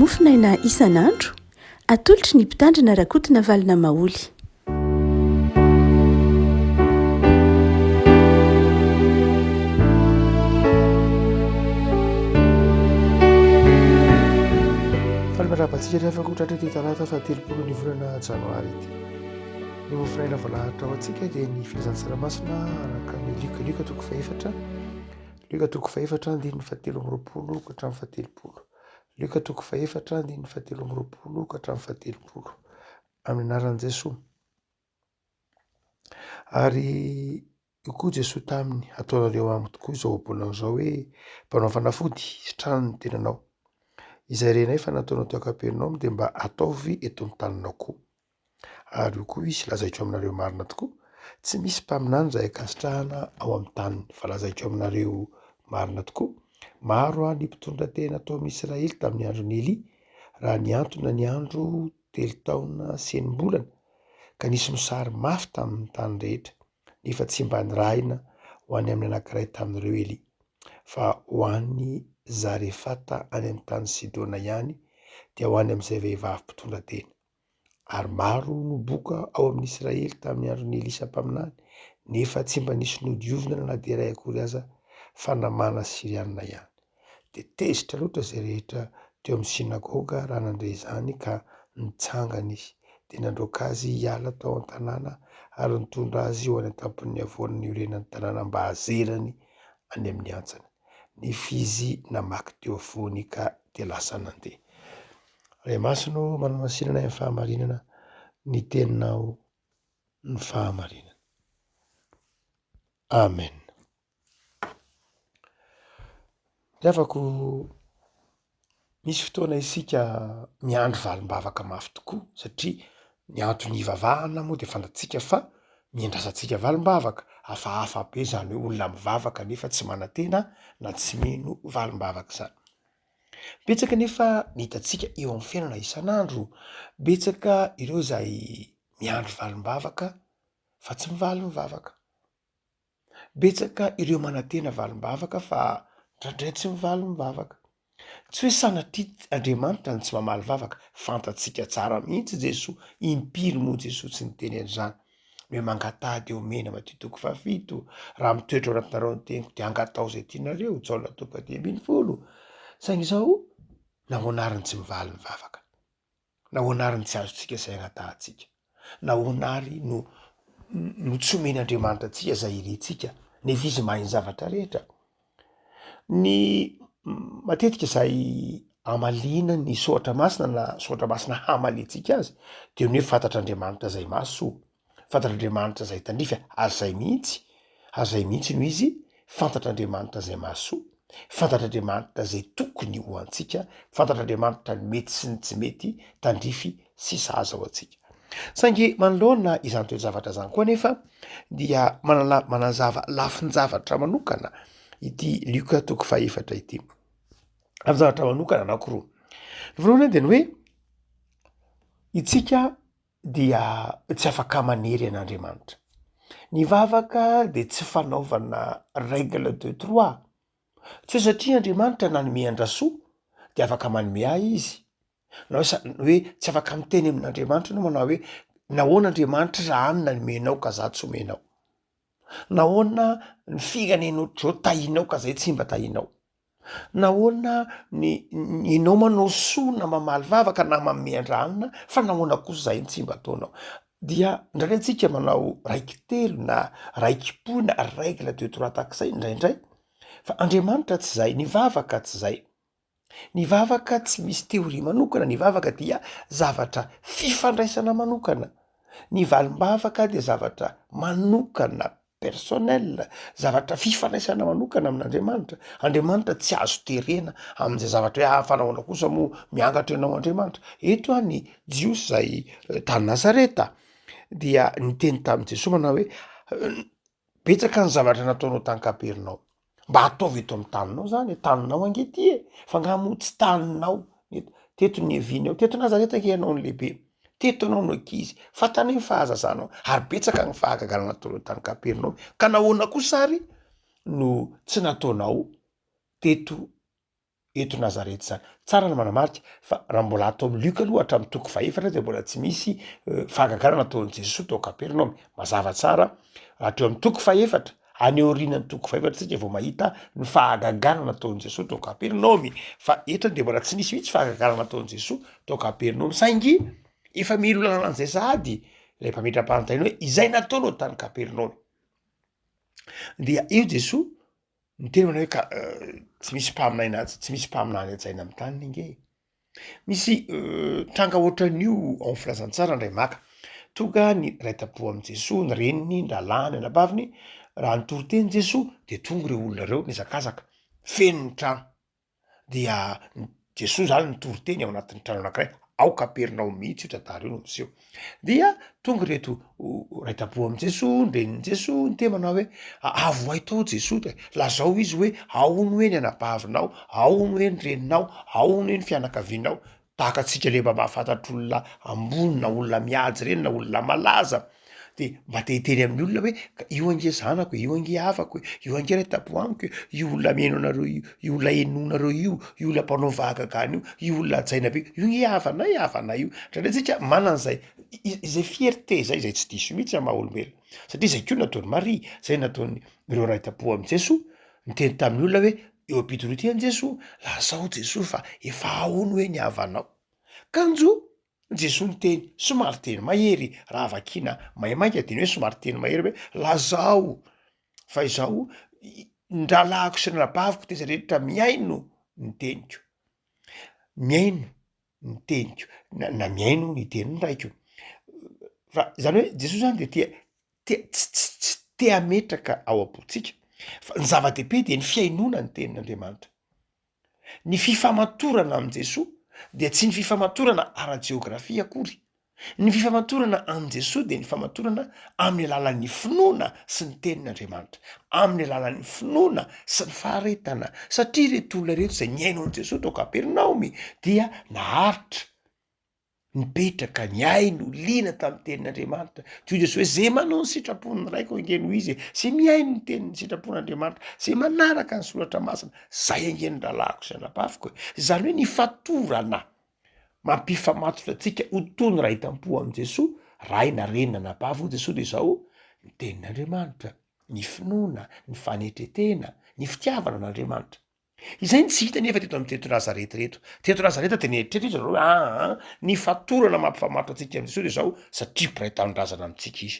mofinaina isan'andro atolotry ny mpitandrina rakotina valina maoly. falmarabantsika rehefa kotratra ty talata fa 30 ny volana janoary ity ny mofinaina voalahatra ao antsika dia ny filazantsaramasina araka ny lika toko faefatra lika toko faefatra andininy fahatelo amroapolo ka hatramin'ny fahatelopolo lika toko faefatra andininy fahatelo amroapolo ka hatramin'ny fahatelopolo amin'ny anaran'i Jesosy. Ary io koa Jesosy taminy ataonareo amiko tokoa izao bolana izao hoe mpanao fanafody sy trano ny tenanao izay renay fa nataonao teo Kapernaoma dia mba ataovy eto an-taninao koa. Ary io koa izy lazaiko aminareo marina tokoa tsy misy mpaminany izay akasitrahana ao amin'ny taniny fa lazaiko aminareo marina tokoa maro ny mpitondra tena tao amin'ny Israely tamin'ny andron'ny Elia raha niantona ny andro 3 taona sy 9 mbolana ka nisy misary mafy tamin'ny tany rehetra nefa tsy mba nirahina ho any amin'ny anankiray tamin'ireo Elia fa ho an'ny Zarefata any amin'ny tany Sidona ihany dia ho any amin'izay vehivavy mpitondra tena. Ary maro no boka ao amin'ny Israely tamin'ny andron'ny Elisa mpaminany nefa tsy mba nisy nodiovina na dia iray akory aza fa namana Siriana ihany. Dia tezitra loatra izay rehetra teo amin'ny sinagoga raha nandray izany ka nitsangana izy dia nandroaka azy hiala tao an-tanàna ary nitondra azy ho any an-tampon'ny avoan'ny orenan'ny tanàna mba hazerany any amin'ny antsana. Nefa izy namaky teo afoany ka dia lasa nandeha. Ray masino manao masinana amin'ny fahamarinana ny teninao ny fahamarinana. Amen. Reafako misy fotoana isika miandro valim-bavaka mafy tokoa satria ny antony hivavahana moa dia fantatsika fa miandrasantsika valim-bavaka hafahafa be izany hoe olona mivavaka nefa tsy manantena na tsy mino valim-bavaka izany. Betsaka nefa ny hitantsika eo amin'ny fiainana isan'andro, betsaka ireo izay miandro valim-bavaka fa tsy mivaly mivavaka. Betsaka ireo manantena valim-bavaka fa indraindray tsy mivaly mivavaka. Tsy hoe sanatria Andriamanitra ny tsy mamaly vavaka, fantatsika tsara mihitsy Jesosy impiry moa Jesosy tsy niteny an'izany. Hoe mangatady eo mena Matteo toko 7 raha mitoetra ao anatinareo ny teniko dia angatao izay tianareo Jaona toko 10:20. Saingy izao nahoana ary tsy mivaly mivavaka, nahoana ary tsy azontsika saina tahantsika, nahoana ary no tsy omen'Andriamanitra antsika izay irentsika nefa izy mahay ny zavatra rehetra. Ny matetika izay amaliana ny soatra masina na soatra masina hamalintsika azy dia ny hoe fantatr'Andriamanitra izay mahasoa, fantatr'Andriamanitra izay tandrify azay mihitsy no izy fantatr'Andriamanitra izay mahasoa, fantatr'Andriamanitra izay tokony ho antsika, fantatr'Andriamanitra ny mety sy ny tsy mety tandrify sy sahaza ho antsika. Saingy manoloana izany toe-javatra izany koa nefa dia manazava lafin-javatra manokana ity Luka toko 4 ity. Amin'ny zavatra manokana anankiroa. Ny voalohany dia ny hoe itsika dia tsy afaka manery an'Andriamanitra. Ny vavaka dia tsy fanaovana règle 2-3. Tsy hoe satria Andriamanitra nanome andrasoa dia afaka manome ahy izy. Na hoe tsy afaka miteny amin'Andriamanitra no manao hoe nahoana Andriamanitra raha any nanomenao ka za tsy omenao. Nahoana ny firenenao ohatr'izao tahinao ka zay tsy mba tahinao. Nahoana ny ianao manao soa na mamaly vavaka na manome andranina fa nahoana kosa zay ny tsy mba ataonao. Dia indraindray antsika manao raiky telo na raikim-po na règle 2-3 takizay indraindray fa Andriamanitra tsy zay, ny vavaka tsy zay. Ny vavaka tsy misy teoria manokana, ny vavaka dia zavatra fifandraisana manokana. Ny valim-bavaka dia zavatra manokana, personnel, zavatra fifandraisana manokana amin'Andriamanitra. Andriamanitra tsy azo terena amin'izay zavatra hoe fanahoana kosa moa miangatra ianao Andriamanitra. Eto ny Jiosy izay tany Nazareta dia niteny tamin'i Jesosy manao hoe betsaka ny zavatra nataonao tany Kapernaoma. Mba ataovy eto amin'ny taninao zany, taninao angety fa ngamo tsy taninao. Teto ny evinao, teto Nazareta ke ianao ny lehibe. Teto anao no ankizy, fantany ny fahazazanao ary betsaka ny fahagagana nataonao tany Kapernaoma. Ka nahoana kosa ary no tsy nataonao teto eto Nazareta zany. Tsara ny manamarika fa raha mbola atao amin'ny Luka aloha hatramin'ny toko faefatra de mbola tsy misy fahagagarana nataon'i Jesosy tao Kapernaume. Mazava tsara hatreo amin'ny toko faefatra any aorianany toko faefatra tsika vao mahita ny fahagagarana nataon'i Jesosy tao Kapernaume. Fa eto de mbola tsy nisy mihitsy fahagagarana nataon'i Jesosy tao Kapernaume. Saingy efa mily olana an'izay sahady ilay mpamindram-panantenany hoe izay nataonao tany Kapernaume. Dia io Jesosy niteny manao hoe tsy misy mpaminay anazy, tsy misy mpaminany an-tsaina amin'ny tany nge. Misy tranga ohatran'io ao filazantsara ndray maka. Tonga ny raitapo amin'i Jesosy, ny reniny, ny lalàny, ny abaviny, raha nitory teny Jesosy de tonga ireo olona reo mihazakazaka, feno ny trano. Dia Jesosy zany nitory teny ao anatin'ny trano anankiray, ao Kapernaume mihitsy io tantara io no miseho. Dia tonga reto raitapo amin'i Jesosy, renin'i Jesosy niteny manao hoe avo ay tao Jesosy, lazao izy hoe aony hoe ny anabavinao, aony hoe ny reninao, aony hoe ny fianakavianao. Tahaka atsika le mba mahafantatra olona ambony na olona miady reny na olona malaza. De mba te-hiteny amin'ny olona hoe io ange zanako, io ange havako, io ange raitapo amiko, io olona miaino anareo io olona enonareo io olona mpanao vahagagana io olona ajaina be, io nge havanay io. Trandratsika manan'zay izay fierté zay tsy diso mihitsy amin'ny maha-olombelona. Satria zay koa nataony Maria, zay nataony ireo raitapo amin'i Jesosy, niteny tamin'ny olona hoe eo am-pitoroteny Jesosy, lazao Jesosy fa efa aony hoe ny havanao. Kanjo Jesosy niteny somary teny mahery, raha vakina maimaika de hoe somary teny mahery hoe lazao fa izao ndralahako sy nrabaviko teza rehetra miaino ny teniko, miaino ny teniko na miaino ny teniny raiko. Fa zany hoe Jesosy zany de tsy te hametraka ao am-potsika fa ny zava-dehibe de ny fiainona ny tenin'Andriamanitra. Ny fifamatorana amin'i Jesosy dia tsy ny fifamatorana ara-jeografia akory. Ny fifamatorana amin'i Jesosy de ny famatorana amin'ny alalan'ny finoana sy ny tenin'Andriamanitra, amin'ny alalan'ny finoana sy ny faharetana. Satria reto olona reto zay niaino an'i Jesosy tao Kapernaume dia naharitra, nipetraka, niaino, liana tamin'ny tenin'Andriamanitra. Toy Jesosy hoe zay manao ny sitrapon'ny raiko ange no izy, zay miaino ny tenin'ny sitrapon'Andriamanitra, zay manaraka ny soratra masina, zay ange ny ralahako sy anabaviko. Zany hoe ny fatorana mampifamatotra antsika ho toy ny raitam-po amin'i Jesosy, ray na renina na abavo Jesosy de zao ny tenin'Andriamanitra, ny finoana, ny fanetretena, ny fitiavana an'Andriamanitra. Izay tsy hita nefa teto amin'ny teto Nazareta reto. Teto Nazareta de nieritretra izy hoe ny fatorana mampifamatotra antsika amin'i Jesosy de zao satria mpiray tanindrazana amintsika izy.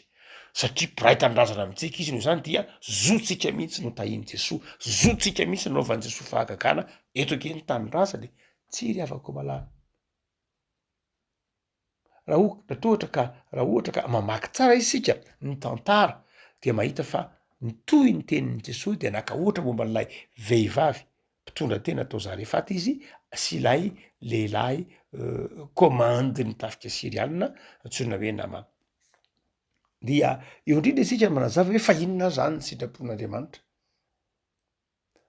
Satria mpiray tanindrazana amintsika izy noho zany dia zotsika mihitsy no tahiny Jesosy, zotsika mihitsy nanaovan'i Jesosy fahagagana eto ange ny tanindrazany, tsy ry avako malala. Raha ohatra ka mamaky tsara isika ny tantara dia mahita fa nitoy ny tenin'i Jesosy dia naka ohatra momba n'ilay vehivavy mpitondra tena tao Zarefaty izy sy ilay lehilahy komandy ny tafika Siriana antsoina hoe Naamana. Dia eo indrindra isika manazava hoe fa inona zany ny sitrapon'Andriamanitra.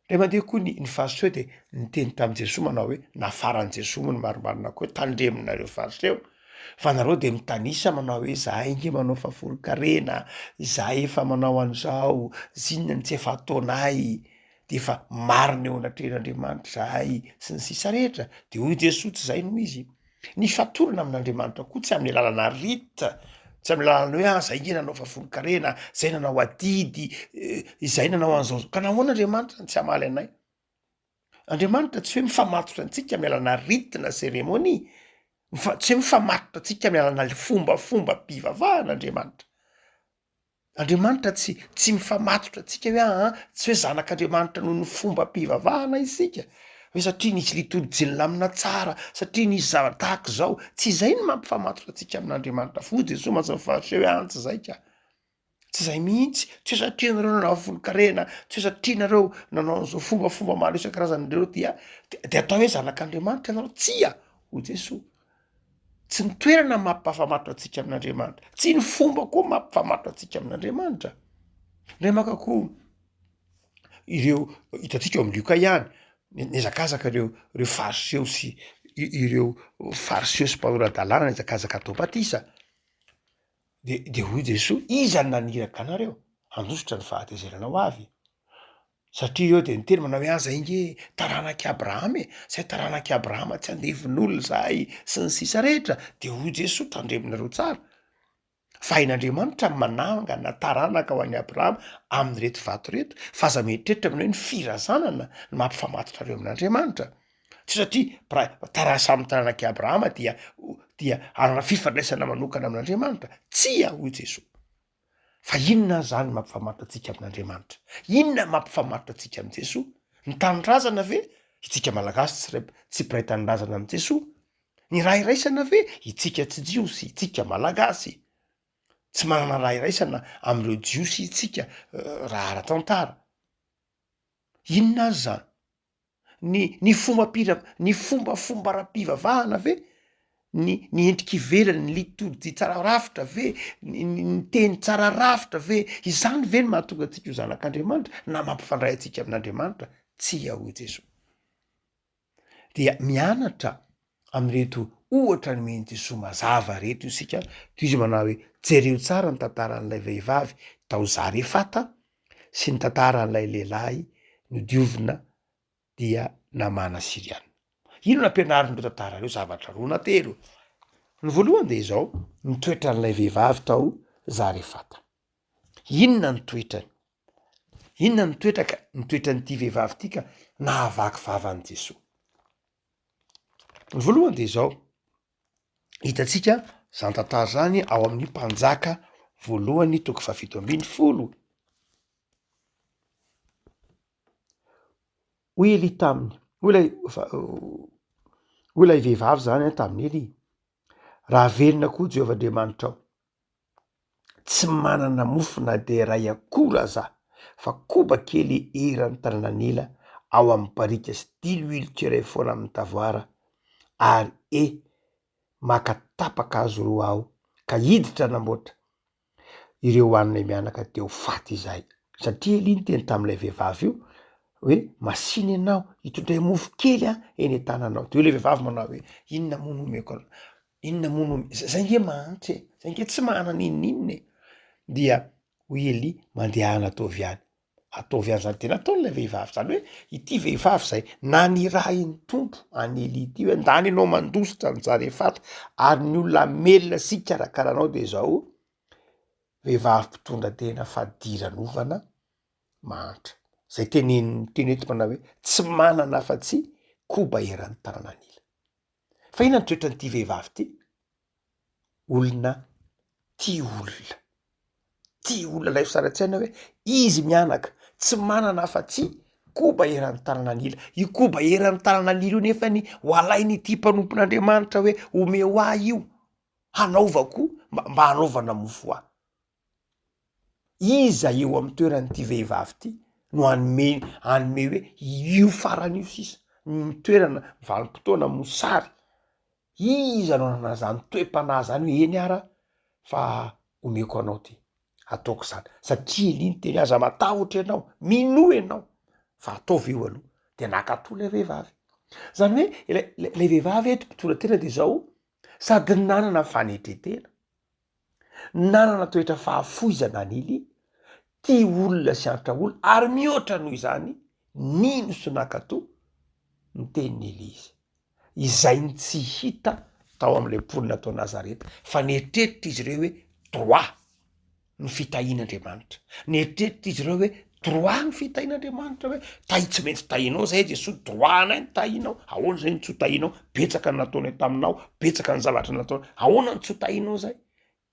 Ray mandeha koa ny fariseho de niteny tamin'i Jesosy manao hoe nafaran'i Jesosy ny marimarina koa tandreminareo fariseho. Fa nareo de mitanisa manao hoe zahay nge manao fahaforokarena, zahay efa manao an'izao, zinona ny tsy efa ataonay, de efa marina eo anatrehan'Andriamanitra zahay sy ny sisa rehetra. De hoy Jesosy tsy zay no izy. Ny fatorana amin'Andriamanitra koa tsy amin'ny lalana rita, tsy amin'ny lalana hoe zay nge nanao fahaforokarena, zay nanao adidy, izay nanao an'izao. Ka nahoana Andriamanitra tsy hamaly anay? Andriamanitra tsy hoe mifamatotra antsika amin'ny alana ritina seremonia, tsy hoe mifamatotra antsika amin'ny alana fombafomba mpivavahana Andriamanitra. Andriamanitra tsy mifamatotra antsika hoe tsy hoe zanak'Andriamanitra noho ny fomba mpivavahana isika. Hoe satria nisy litodijy lamina tsara, satria nisy zavatra tahaka zao, tsy izay ny mampifamatotra antsika amin'Andriamanitra fo. Jesosy mazava fariseho hoe tsy zay ka. Tsy zay mihitsy, tsy hoe satria nareo nanao folokarena, tsy hoe satria nareo nanao an'izao fombafomba maro isan-karazany reo dia atao hoe zanak'Andriamanitra ianareo. Tsia ho Jesosy. Tsy ny toerana mampifamatotra antsika amin'Andriamanitra, tsy ny fomba koa mampifamatotra antsika amin'Andriamanitra. Ray maka koa ireo hitantsika eo amin'ny Luka ihany, niazakazaka ireo fariseho sy ireo fariseho sy mpanorandalàna niazakazaka atao batisa. De hoy Jesosy, iza ny naniraka anareo handositra ny fahatezerana ho avy? satria eo de niteny manao hoe aza inge taranaky Abrahama zay taranaky Abrahama tsy andevin'olona zahay sy ny sisa rehetra de hoy Jesosy tandreminareo tsara fa hain'Andriamanitra mananga na taranaka ho an'ny Abrahama amin'ny reto vato reto fa aza mieritreritra aminao hoe ny firazanana no mampifamatotra reo amin'Andriamanitra tsy satria tarasa amin'ny taranaky Abrahama dia anana fifandraisana manokana amin'Andriamanitra tsia hoy Jesosy. Fa inona zany mampifamatotra antsika amin'Andriamanitra? Inona mampifamatotra antsika amin' Jesosy? Ny tanindrazana ve? Itsika malagasy tsy mpiray tanindrazana amin' Jesosy. Ny raha iraisana ve? Itsika tsy jiosy, itsika malagasy. Tsy manana raha iraisana am'ireo jiosy itsika raha ara-tantara. Inona azy zany? Ny fombafomba ara-pivavahana ve? Ny endriky ivelany, ny litody tsara rafitra ve? Ny teny tsara rafitra ve? Izany ve no mahatonga antsika ho zanak'Andriamanitra na mampifandray antsika amin'Andriamanitra? Tsia hoy Jesosy. Dia mianatra am'ireto ohatra ny meny Jesosy mazava reto isika, toy izy manao hoe jereo tsara ny tantaran'ilay vehivavy tao Zarefata sy ny tantaran'ilay lehilahy nodiovina dia namana Siriana. Ino nampianarin'ireo tantara reo? Zavatra roa na telo. Ny voalohany de izao, ny toetran'ilay vehivavy tao Zarefata. Inona ny toetrany? Inona ny toetran'ity vehivavy ity ka nahavaky vavan'i Jesosy? Ny voalohany de izao, hitatsika zany tantara zany ao amin'ny Mpanjaka voalohany toko 17. Hoy Eli taminy, hoy ilay vehivavy zany tamin'ny Eli, raha velona koa Jehovah'Andriamanitra ao, tsy manana mofo na de ray akora aza, fa koba kely eran'ny tananan'ila ao amin'ny barika sy diloilo iray foana amin'ny tavoara, ary maka tapaka azo roa aho ka hiditra namboatra ireo hoanina mianaka teo faty izay. Satria Eli niteny tamin'ilay vehivavy io hoe masiny ianao hitondray mofo kely eny an-tananao. De io le vehivavy manao hoe inona moa no omeko anao? Inona moa no zay nge mantsy zay nge tsy manana inona e. Dia hoy Eli mandehana ataovy ihany zany tena ataon'ilay vehivavy zany hoe ity vehivavy zay na ny raha ny tompo any Eli ity hoe ndany ianao mandositra ny Zarefata ary ny olona melona sy karakaranao de zao vehivavy mpitondra tena fadiran'ovana mantra. Zay teny eto manao hoe tsy manana afa-tsy koba eran'ny tananan'ila. Fa inona ny toetran'ity vehivavy ity? Olona tia olona lay fisaratsaina hoe izy mianaka tsy manana afa-tsy koba eran'ny tananan'ila. Io koba eran'ny tananan'ila io nefa ny ho alain'ity mpanompon'Andriamanitra hoe ome ho ahy io hanaovako mba hanaovana mofo ahy. Iza eo amin'ny toeran'ity vehivavy ity no anome hoe io farany io sisa ny toerana vanim-potoana mosary. Iza no nanana zany toe-panahy zany hoe eny ara fa omeko anao ty, ataoko zany. Satria Eli niteny aza matahotra ianao, minoa ianao, fa ataovy io aloha. De nakatoa lay vehivavy. Zany hoe lay vehivavy eto mpitondra tena de zao sady nanana fanetretena, nanana toetra fahafoizana any Eli, tia olona sy antra olona ary mihoatra noho izany nino sy nakatoa ny tenin'ny Eli izay ny tsy hita tao amin'ilay mponina tao Nazareta, fa nieritreritry izy ireo hoe droit ny fitahian'Andriamanitra. Nieritreritry izy ireo hoe droit ny fitahian'Andriamanitra hoe tsy maintsy tahinao zay Jesosy, droit anay ny tahinao. Ahoana zay ny tsy ho tahinao? Betsaka ny nataony taminao, betsaka ny zavatra nataony. Ahoana ny tsy ho tahinao zay?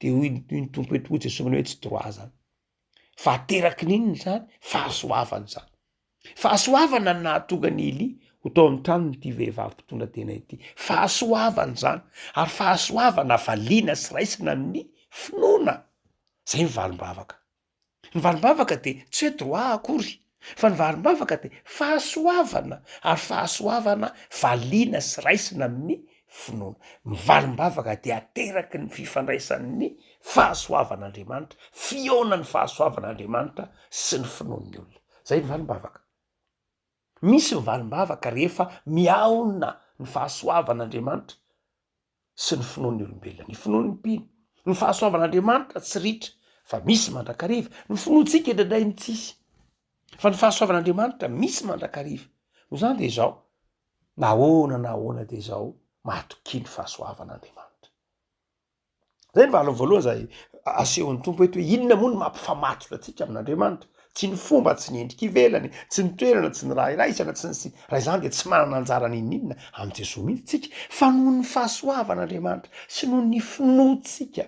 De hoy ny tompo eto Jesosy hoe tsy droit zany. Fa ateraky n'inony zany? Fahasoavana zany. Fahasoavana ny nahatonga ny Eli ho tao amin'ny tranony ity vehivavy mpitondra tena ity. Fahasoavana zany. Ary fahasoavana valiana sy raisina amin'ny finoana. Zay ny valim-bavaka. Ny valim-bavaka de tsy hoe droit akory, fa ny valim-bavaka de fahasoavana, ary fahasoavana valiana sy raisina amin'ny finoana. Ny valim-bavaka de ateraky ny fifandraisan'ny fahasoavan'Andriamanitra, fihaonan'ny fahasoavan'Andriamanitra sy ny finoan'ny olona. Zay ny valim-bavaka. Misy ny valim-bavaka rehefa mihaona ny fahasoavan'Andriamanitra sy ny finoan'ny olombelona. Ny finoan'ny mpino, ny fahasoavan'Andriamanitra tsy ritra, fa misy mandrakariva. Ny finoantsika indraindray ny tsisy. fa ny fahasoavan'andriamanitra misy mandrakariva no zany de zao nahoana de zao mahatoky ny fahasoavan'andriamanitra. Zay ny vahalohany voalohany zay asehon'ny tompo eto hoe inona moa no mampifamatotra atsika amin'andriamanitra, tsy ny fomba, tsy ny endriky ivelany, tsy ny toerana, tsy ny raha iraisana, tsy ny sy raha izany de tsy manana anjara n'inon'inona amin'ny Jesosy mihitsy tsika, fa noho ny fahasoavan'andriamanitra sy noho ny finoatsika,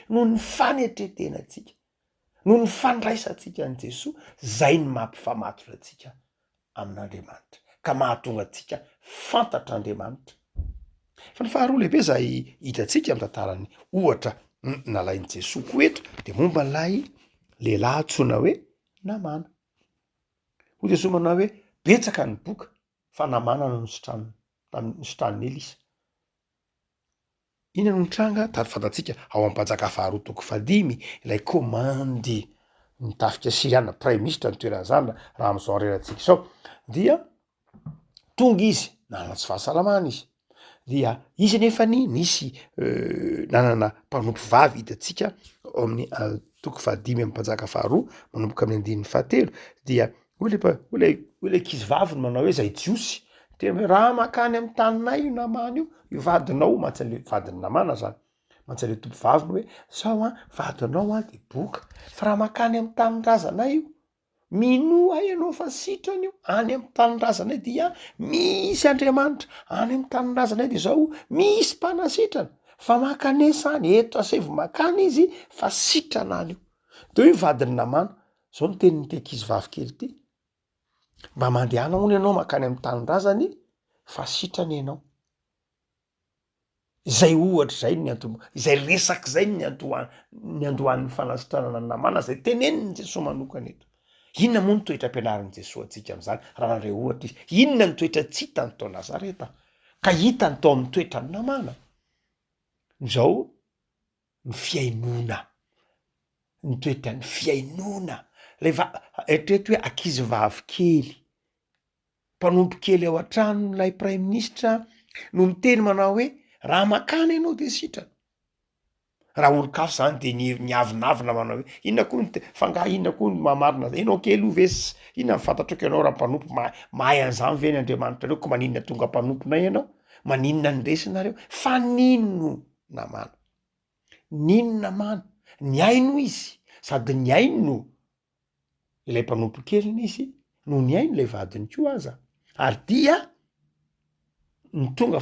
noho ny fanetretenatsika, noho ny fandraisantsika an' Jesosy, zay ny mampifamatotra atsika amin'andriamanitra ka mahatonga atsika fantatr'andriamanitra. Fa ny faharoa lehibe zay hitatsika amin'ny tantarany ohatra nalain'i Jesosy ko eto de momba n'lay lehilahy antsoina hoe Namana. Hoy Jesosy manao hoe betsaka ny boka fa Namana no nisotran'ny Elisa. Ina no nitranga tady fantatsika ao amin'ny mpanjaka faharoa toko fadimy ilay komandy nitafika Siriana prime ministre ny toeran'izany raha am'izao rerantsika zao dia tonga izy nanana tsy fahasalamana izy dia izy nefany nisy nanana mpanompo vavy hitatsika ao amin'ny toko fadimy amin'ny mpanjaka faharoa manomboka amin'ny andininy fahatelo dia hoy le ankizy vavy no manao hoe zay jiosy tena hoe raha makany amin'ny taninay io namana io vadinao mantsy an'le vadiny namana zany mantsy an'le tompo vavy no hoe zao vadinao de boka fa raha makany amin'ny tanin-drazanay io mino ay ianao fa sitrany io any amin'ny tanin-drazanay dia misy Andriamanitra, any amin'ny tanin-drazanay de zao misy mpanasitrana fa makanesa any eto asevo makany izy fa sitrana any io. De io vadiny namana zao no tenin'ny ankizy vavy kely ty, mba mandehana hono ianao makany amin'ny tanin-drazany fa sitrany ianao. Zay ohatra zay izay resaky zay ny andohan'ny fanasitranana ny namana zay teneniny Jesosy manokana eto. Inona moa ny toetra ampianarin'i Jesosy atsika am'zany raha nandray ohatra izy, inona ny toetra tsy hitany tao Nazareta ka hitany tao amin'ny toetra ny namana? Zao ny fiainona, ny toetra ny fiainona eritrereto hoe ankizy vavy kely, mpanompo kely ao an-trano lay prime ministre no miteny manao hoe raha makany ianao de sitrana. Raha olo-kafa zany de niavinavina manao hoe inona koa inona koa ny mamarina zay ianao kely ho vesy inona mifantatrako ianao raha mpanompo mahay an'izany ve ny Andriamanitra reo ko maninona tonga mpanomponay ianao, maninona ny resinareo fa nino namana, nino namana, ny aino izy sady ny aino ilay mpanompo keliny izy no ny aino ilay vadiny koa aza ary dia ny tonga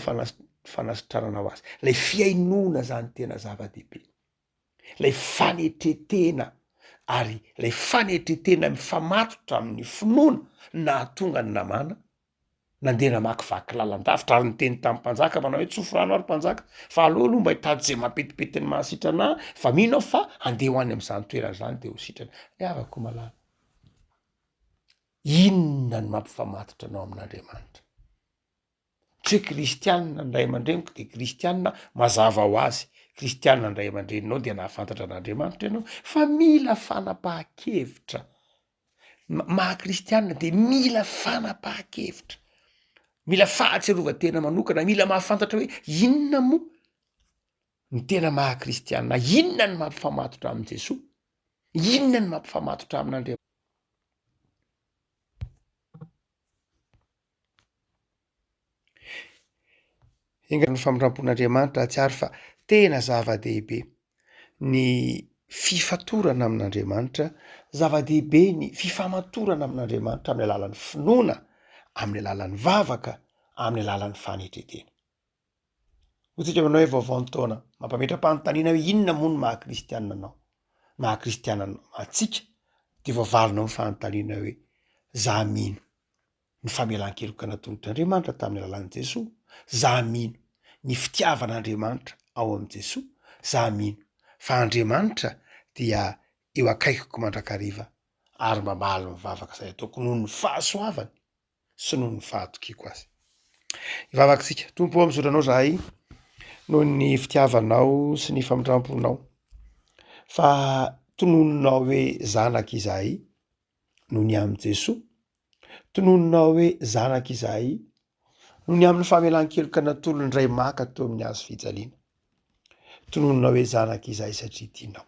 fanasitranana ho azy lay fiainona zany tena zava-dehibe, lay fanetretena ary lay fanetretena mifamatotra amin'ny finoana nahatonga ny namana nandeha namakivaky lalan-davitra ary nyteny tamin'ny mpanjaka manao hoe tsofo rano ary mpanjaka fa aleo aloha mba hitady zay mampetipety ny mahasitrana fa mino aho fa andeha ho any am'izany toerana zany de ho sitrana. Avako malala, inona ny mampifamatotra anao amin'Andriamanitra? Tsy hoe kristianina ny ray aman-dreniko de kristianina mazava ho azy, kristianina ny ray aman-dreninao de nahafantatra an'Andriamanitra ianao fa mila fanapahan-kevitra. Maha-kristianina de mila fanapahan-kevitra, mila fahatserovan-tena manokana, mila mahafantatra hoe inona moa ny tena maha-kristianina, inona ny mampifamatotra amin' Jesosy, inona ny mampifamatotra amin'Andriamanitra. Ny famindrampon'Andriamanitra atsiary fa tena zava-dehibe ny fifatorana amin'Andriamanitra, zava-dehibe ny fifamatorana amin'Andriamanitra amin'ny alalan'ny finoana, amin'ny alalan'ny vavaka, amin'ny alalan'ny fanetretena. Hotsika manao hoe vaovaon'ny taona mampametram-panontaniana hoe inona moa ny maha-kristianina anao, maha-kristianina atsika de voavalinao ny fanontaniana hoe za mino ny famelan-keloka nataon'Andriamanitra tamin'ny alalan'i Jesosy, za mino ny fitiavan'Andriamanitra ao am' Jesosy, za mino fa Andriamanitra dia eo akaikiko mandrakariva ary mamaly mivavaka zay ataoko noho ny fahasoavany sy noho ny fahatokiako azy. Ivavakitsika, tompo am'zotranao zahay noho ny fitiavanao sy ny famindramponao fa tonononao hoe zanak' izahay noho ny am' Jesosy, tonononao hoe zanak' izahay noho ny amin'ny famelan-keloka natolo ny ray maka teo amin'ny hazo fijaliana, tonononao hoe zanak' izahay satria tianao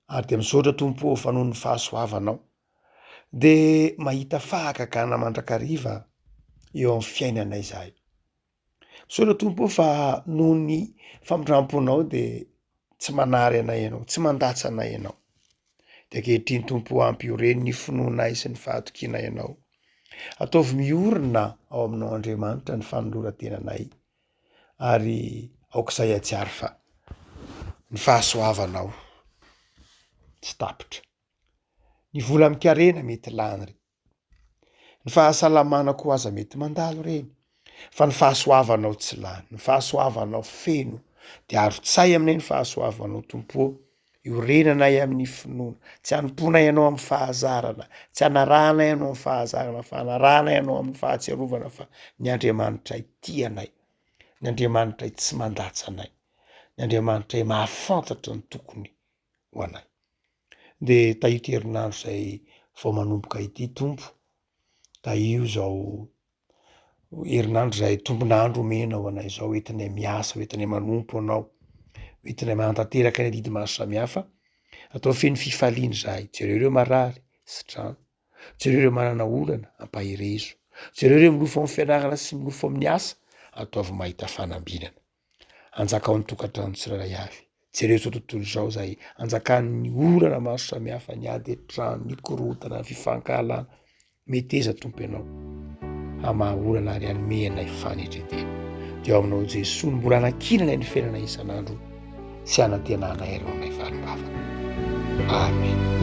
ary de misaotra tompo fa noho ny fahasoavanao de mahita fahagagana mandrakariva eo amin'ny fiainanay zahay. Soa ra tompo fa noho ny famindramponao de tsy manary anay ianao, tsy mandatsy anay ianao. De ankehitriny tompo ampy io reny ny finoanay sy ny fahatokinay ianao. Ataovy miorina ao aminao Andriamanitra ny fanoloran-tenanay ary aok'izay ajiary fa ny fahasoavanao tsy tapitra. Ny vola mikarena mety lany reny. Ny fahasalamana koa aza mety mandalo reny. Fa ny fahasoavanao tsy lany, ny fahasoavanao feno. De aro-tsay aminay ny fahasoavanao Tompo. Iorenanay amin'ny finoana, tsy hanompoana ianao amin'ny fahazarana, tsy hanarahana ianao amin'ny fahazarana, fa hanarahana ianao amin'ny fahatsiarovana fa ny Andriamanitra ity anay, ny Andriamanitra tsy mandatsy anay, ny Andriamanitra mahafantatra ny tokony ho anay. De tahito herinandro zay vao manomboka ity Tompo, da io zao herinandro zay tombonandro omenao anay zao, entinay miasa, entinay manompo anao, entinay mantanteraka ny adidy maro samihafa, atao feno fifaliana zahay. Jereo reo marary sy trano, jereo reo manana olana ampahirezo, jereo reo milofo amin'ny fianarana sy milofo amin'ny asa, ataovy mahita fanambinana. Anjakao ny tokantrano tsirairay avy. Jereo zao tontolo zao zay anjakan'ny olana maro samihafa, ny ady an-trano, ny korotana, ny fifankahalana, meteza Tompo ianao hamaha-olana ary hanome anay fanetretena. De ao aminao Jesoa no mbola anakinanay ny fiainana isan'andro sy hanantenanay ireo anay valim-bavaka. Amen.